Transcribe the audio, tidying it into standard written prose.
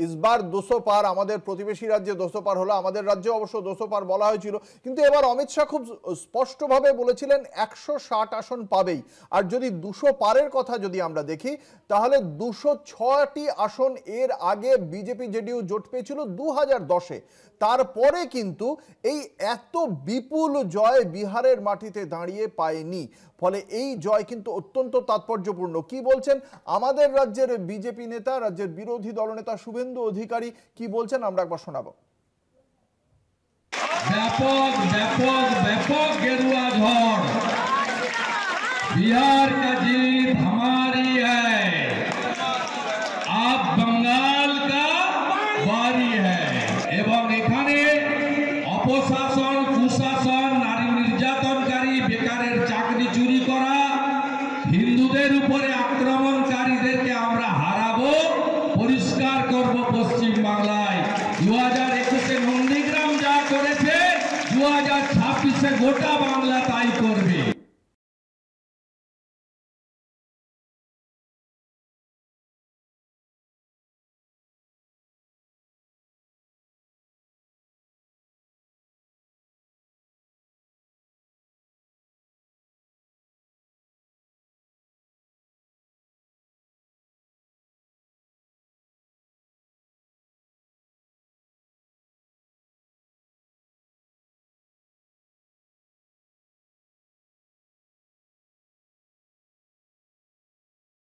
ইসবার 200 পার, আমাদের প্রতিবেশী রাজ্যে 200 পার হলো, আমাদের রাজ্যে অবশ্য 200 পার বলা হয়েছিল, কিন্তু এবার অমিত শাহ খুব স্পষ্টভাবে বলেছিলেন 160 আসন পাবেই। আর যদি 200 পারের কথা যদি আমরা দেখি তাহলে 206টি আসন এর আগে বিজেপি জেডিইউ জোট পেয়েছিল 2010-এ। তারপরে কিন্তু এই এত বিপুল জয় বিহারের মাটিতে দাঁড়িয়ে পায়নি। ফলে এই জয় কিন্তু অত্যন্ত তাৎপর্যপূর্ণ। কি বলছেন আমাদের রাজ্যের বিজেপি নেতা, রাজ্যের বিরোধী দলনেতা শুভেন্দু অধিকারী কি বলছেন আমরা একবার শোনাবো। ব্যাপক ব্যাপক ব্যাপক गेरुआ झड़, बिहार का जीत हमारी है, अब बंगाल का बारी है। এবং এখানে অপশাসন, কুশাসন, নারী নির্যাতনকারী, বেকারের চাকরি চুরি করা, হিন্দুদের উপরে আক্রমণকারীদেরকে আমরা হারাবো, পরিষ্কার করব পশ্চিম বাংলায়। 2021-এ নন্দীগ্রাম যা করেছে 2026-এ গোটা বাংলা তাই করবে।